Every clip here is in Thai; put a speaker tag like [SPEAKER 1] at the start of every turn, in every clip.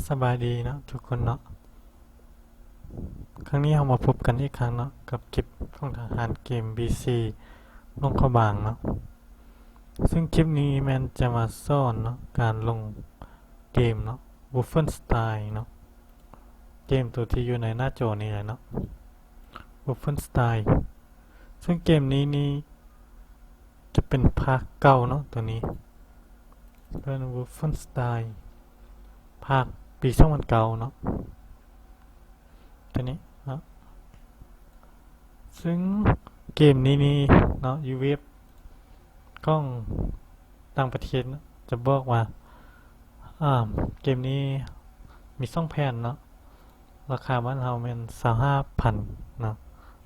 [SPEAKER 1] สบายดีเนาะทุกคนเนาะครั้งนี้เรามาพบกันอีกครั้งเนาะกับคลิปของทางหารเกม BC ลงเข้าบางเนาะซึ่งคลิปนี้แมนจะมาสอนเนาะการลงเกมเนาะ Wolfenstein เนาะเกมตัวที่อยู่ในหน้าจอนี้เลยเนาะ Wolfenstein ซึ่งเกมนี้จะเป็นภาคเก่าเนาะตัวนี้เป็น Wolfenstein ภาคปี2009เนาะตัวนี้เนาะซึ่งเกมนี้เนาะ UWeb กล้องต่างประเทศนะจะบอกว่าเกมนี้มี2 แผ่นเนาะราคาบ้านเราเป็น25,000เนาะ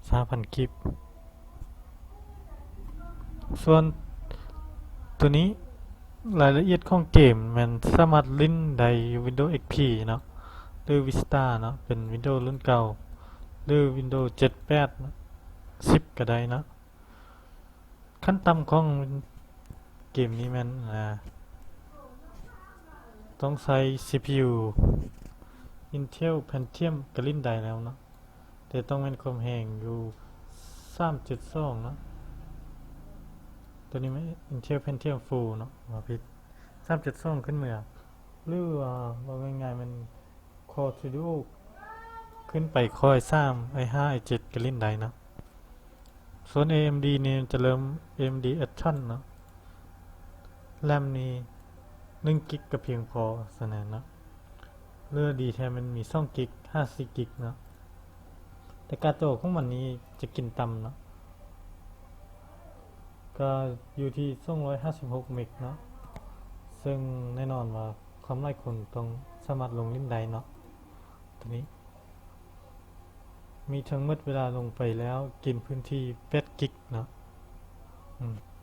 [SPEAKER 1] 25,000กิบส่วนตัวนี้รายละเอียดของเกมมันสามารถเล่นใน Windows XP เนาะหรือ Vista เนาะเป็น Windows รุ่นเก่าหรือ Windows 7 8เนาะ10ก็ได้เนาะขั้นต่ำของเกมนี้มันต้องใช้ CPU Intel Pentium ก็เล่นได้แล้วเนาะแต่ต้องเป็นความแรงอยู่3.2เนาะตัวนี้ไม่ Intel Pentium Full เนาะว่าผิด3.2ขึ้นเมือหรือว่าง่ายๆมัน Core Studio ขึ้นไปค่อย3 i5 i7 ก็เล่นได้เนาะส่วน AMD นี่จะเริ่ม AMD Action เนาะแรมนี่1กิกก็เพียงพอสนะเนาะเลือดีแท้มันมี2กิก54กิกเนาะแต่การ์ดจอของมันนี้จะกินต่ำเนาะก็อยู่ที่256เมกเนาะซึ่งแน่นอนว่าความไร้คนต้องสามารถลงลิ้นได้เนาะตัวนี้มีทั้งหมดเวลาลงไปแล้วกินพื้นที่8กิกเนาะ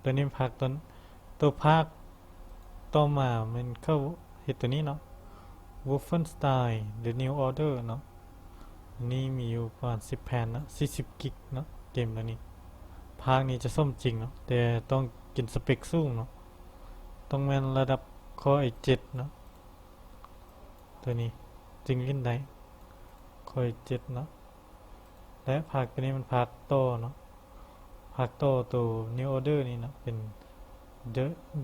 [SPEAKER 1] ตัวนี้พักตัวภาคต่อมามันเข้าเห็ดตัวนี้เนาะ Wolfenstein The New Order เนาะนี่มีอยู่ประมาณ10 แผ่นนะ40กิกเนาะเกมตัวนี้ภาคนี้จะส้มจริงเนาะแต่ต้องกินสเปคสูงเนาะต้องแม่นระดับ Core i7 เนาะตัวนี้จึงเล่นได้ Core i7 เนาะและภาคตัวนี้มันภาคโตเนาะภาคโตตัว New Order นี่เนาะเป็น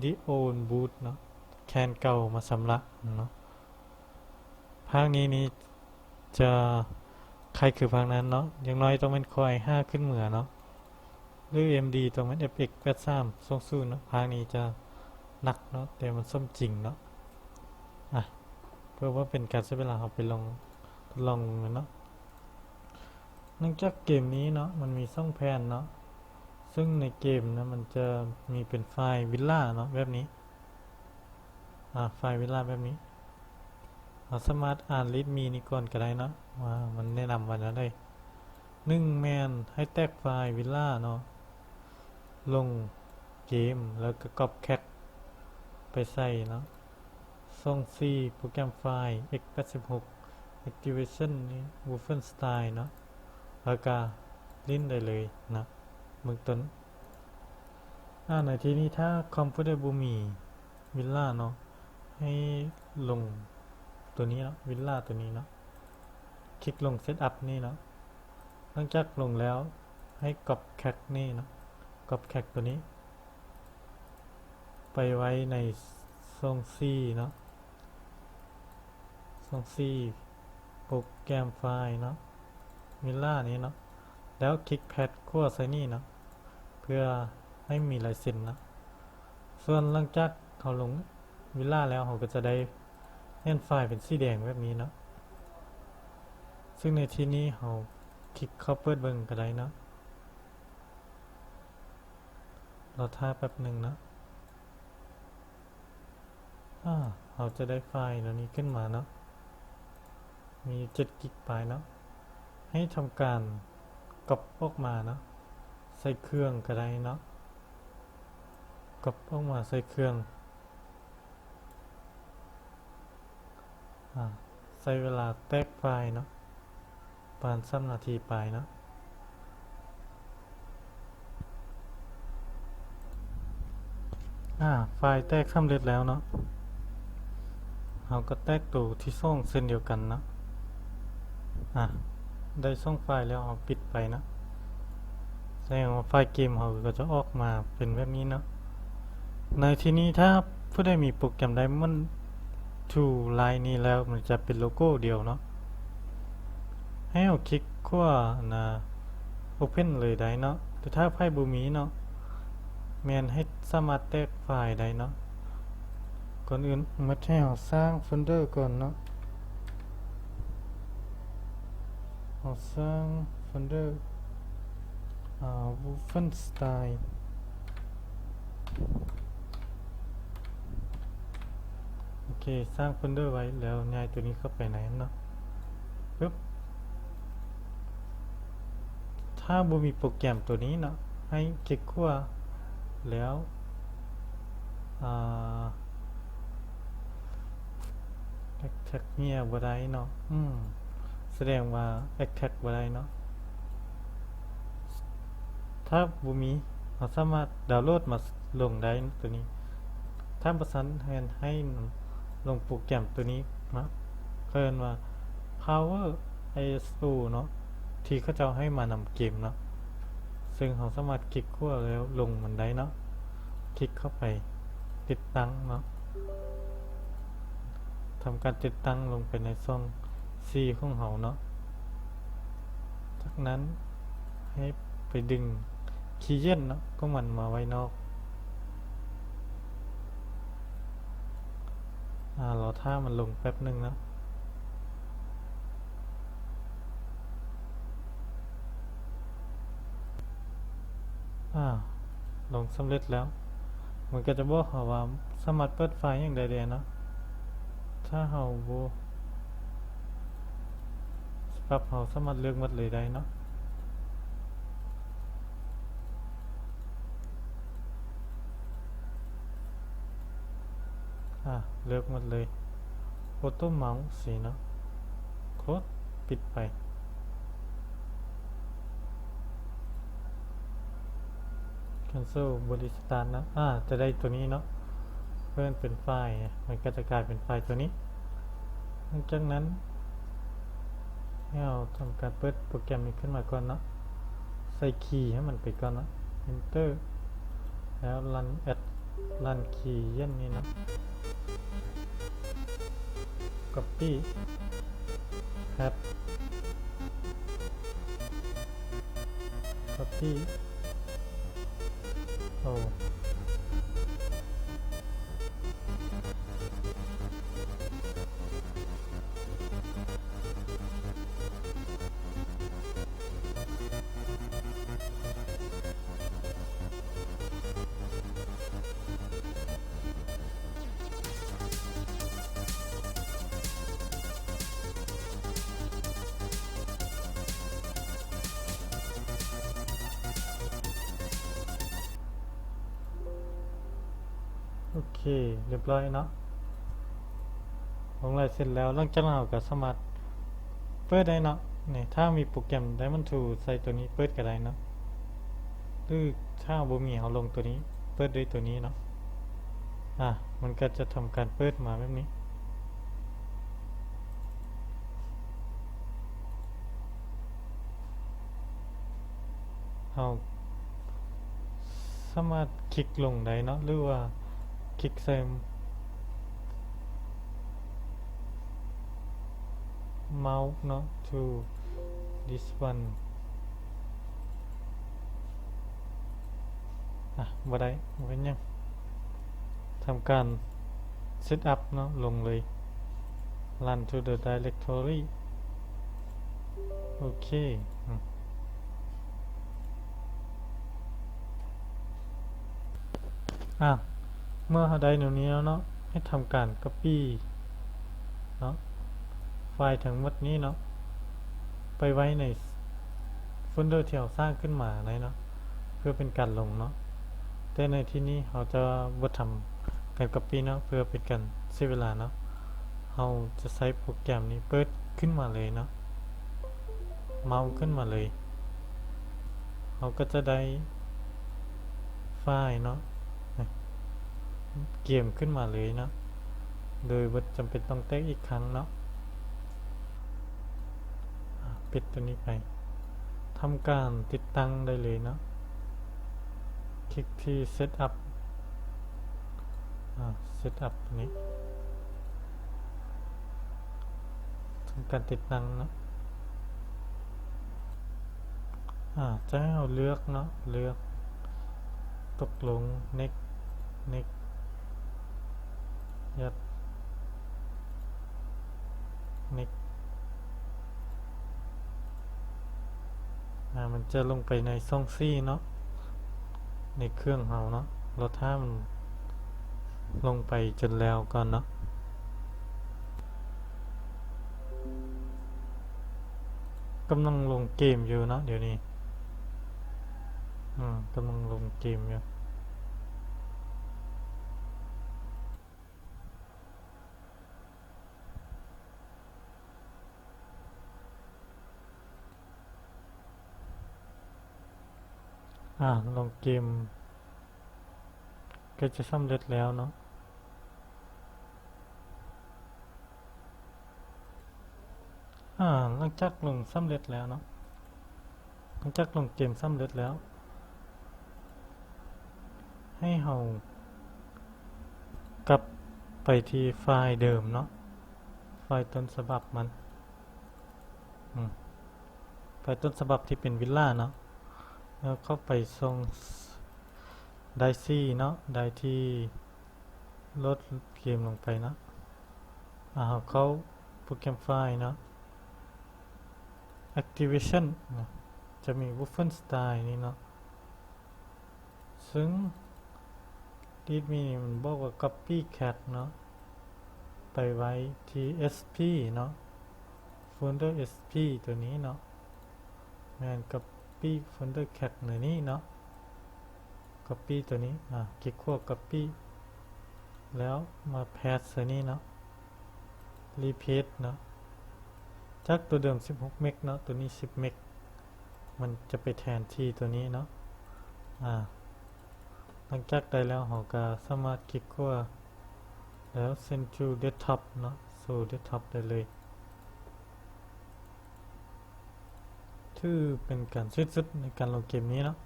[SPEAKER 1] The Old Boot เนาะแคนเก่ามาสำลักเนาะภาคนี้จะใครคือภาคนั้นเนาะอย่างน้อยต้องเป็น Core i5 ขึ้นเหมือเนาะหรือ AMD ต้องเป็น FX 83ทรงสูงเนาะภาคนี้จะหนักเนาะแต่มันส้มจริงเนาะเพื่อว่าเป็นการใช้เวลาเราไปทดลองเนาะเนื่องจากเกมนี้เนาะมันมี2 แผ่นเนาะซึ่งในเกมนะมันจะมีเป็นไฟล์วิลล่าเนาะแบบนี้ไฟล์วิลล่าแบบนี้เราสามารถอ่านรีดมีนี่ก่อนก็ได้เนาะว่ามันแนะนำว่าอะไร1 แมนให้แตกไฟล์วิลล่าเนาะลงเกมแล้วก็ก๊อปแคปไปใส่เนาะส่ง C โปรแกรมไฟล์ x86 activation นี่ Wolfenstein เนาะแล้วก็ลิ้นได้เลยนะเบื้องต้นในที่นี้ถ้าคอมพิวเตอร์บูมีวิลล่าเนาะให้ลงตัวนี้เนาะวิลล่าตัวนี้เนาะคลิกลงเซตอัพนี่เนาะหลังจากลงแล้วให้ก๊อปแคปนี่เนาะก๊อปแคปตัวนี้ไปไว้ในซองซีเนาะซองซีโปรแกรมไฟล์เนาะวิลล่านี้เนาะแล้วคลิกแพดขั้วใส่นี่เนาะเพื่อให้มีลายเซ็นนะส่วนหลังจากเขาลงวิลล่าแล้วเขาก็จะได้เห็นไฟล์เป็นสีแดงแบบนี้เนาะซึ่งในที่นี้เขาคลิกเข้าเปิดเบิ่งก็ได้เนาะเราท่าแป๊บหนึ่งนะเราจะได้ไฟล์ตัวนี้ขึ้นมาเนาะมี7 กิกไปเนาะให้ทำการก๊อปออกมาเนาะใส่เครื่องก็ได้เนาะก๊อปออกมาใส่เครื่องใช้เวลาแตกไฟล์เนาะประมาณ3 นาทีไปเนาะไฟล์แตกสำเร็จแล้วเนาะ เราก็แตกตัวที่ส่งเส้นเดียวกันนะอ่ะได้ส่งไฟล์แล้วเราปิดไปนะแสดงว่าไฟล์เกมเราก็จะออกมาเป็นแบบนี้เนาะในที่นี้ถ้าผู้ใดมีโปรแกรม Diamond 2 Line นี้แล้วมันจะเป็นโลโก้เดียวเนาะให้เราคลิกขั้วนะ Open เลยได้เนาะแต่ถ้าไฟล์บ่มีเนาะแม่นให้สามารถแตกไฟล์ได้เนาะก่อนอื่นมาให้เราสร้างโฟลเดอร์ก่อนเนาะเราสร้างโฟลเดอร์Wolfenstein โอเคสร้างโฟลเดอร์ไว้แล้วย้ายตัวนี้เข้าไปไหนเนาะปึ๊บถ้าบ่มีโปรแกรมตัวนี้เนาะให้คลิกขั้วแล้วextract เนี่ยบ่ได้เนาะแสดงว่า extract บ่ได้เนาะถ้าบ่มีเราสามารถดาวน์โหลดมาลงได้ตัวนี้ถ้าประสานให้ลงโปรแกรมตัวนี้นะเพิ่นว่า Power ISO เนาะที่เขาจะให้มานำเกมเนาะซึ่งเราสามารถคลิกขั้วแล้วลงมันได้เนาะคลิกเข้าไปติดตั้งเนาะทำการติดตั้งลงไปในช่อง C ของเราเนาะจากนั้นให้ไปดึงคีย์เย็นเนาะก็มันมาไว้นอกรอถ้ามันลงแป๊บนึงนะลงสำเร็จแล้วมันก็จะบอกเราว่าสามารถเปิดไฟล์อย่างใดๆเนาะถ้าเราปรับเราสามารถเลือกหมดเลยได้เนาะเลือกหมดเลยออโต้เมาส์สีเนาะโค้ดปิดไปcancel บริสตาร์ทนะจะได้ตัวนี้เนาะเพื่อนเป็นไฟล์มันก็จะกลายเป็นไฟล์ตัวนี้หลังจากนั้นให้เราทำการเปิดโปรแกรมนี้ขึ้นมาก่อนเนาะใส่คีย์ให้มันไปก่อนเนาะ enter แล้ว run คีย์เย็นนี้เนาะ copy paste copy โอเคเรียบร้อยเนาะลงรายเสร็จแล้วหลังจากนั้นเราก็สามารถเปิดได้เนาะนี่ถ้ามีโปรแกรม Diamond 2 ใส่ตัวนี้เปิดก็ได้เนาะหรือถ้าบ่มีเราลงตัวนี้เปิดด้วยตัวนี้เนาะมันก็จะทำการเปิดมาแบบนี้เราสามารถคลิกลงได้เนาะหรือว่าคลิกใส่เมาส์เนาะ to this one บ่ได้เป็นยังทำการ set up เนาะลงเลย run to the directory โอเคเมื่อได้แนวนี้แล้วเนาะให้ทำการ copy เนาะไฟล์ทั้งหมดนี้เนาะไปไว้ในโฟลเดอร์ที่เราสร้างขึ้นมาเลยเนาะเพื่อเป็นการลงเนาะแต่ในที่นี้เราจะบ่ทำการ copy เนาะเพื่อเป็นการเสียเวลาเนาะเราจะใช้โปรแกรมนี้เปิดขึ้นมาเลยเนาะเมาส์ขึ้นมาเลยเราก็จะได้ไฟล์เนาะเกมขึ้นมาเลยเนาะ โดยบ่จำเป็นต้องแตกอีกครั้งเนาะปิดตัวนี้ไปทำการติดตั้งได้เลยเนาะคลิกที่ Setup Setup ตัวนี้ทำการติดตั้งเนาะจะให้เราเลือกเนาะเลือกตกลง next next ยัด next มันจะลงไปในช่องซี่เนาะในเครื่องเราเนาะเราถ้ามันลงไปจนแล้วก่อนเนาะกำลังลงเกมอยู่เนาะเดี๋ยวนี้กำลังลงเกมอยู่ลงเกมก็จะสำเร็จแล้วเนาะหลังจากลงสำเร็จแล้วเนาะหลังจากลงเกมสำเร็จแล้วให้เรากลับไปที่ไฟล์เดิมเนาะไฟล์ต้นฉบับมันไฟล์ต้นฉบับที่เป็นวิลล่าเนาะแล้วเข้าไปส่งได้ซี่เนาะได้ที่ลดเกมลงไปเนาะเข้าโปรแกรมไฟล์เนาะ Activation นะจะมี Wolfenstein นี่เนาะซึ่งดีดมีมันบอกว่า Copy Cat เนาะไปไว้ที่ SP เนาะ Folder SP ตัวนี้เนาะแมน Copy Folder Cat ในนี้เนาะ Copy ตัวนี้คลิกขั้ว Copy แล้วมา Paste ตัวนี้เนาะ Repaste เนาะจากตัวเดิม16 เมกเนาะตัวนี้10 เมกมันจะไปแทนที่ตัวนี้เนาะหลังจากได้แล้วเราก็สามารถคลิกขั้วแล้ว Send to Desktop เนาะสู่ Desktop ได้เลยถือเป็นการสิ้นสุดในการลงเกมนี้เนาะ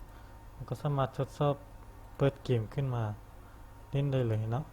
[SPEAKER 1] เราก็สามารถทดสอบเปิดเกมขึ้นมาเล่นได้เลยเนาะ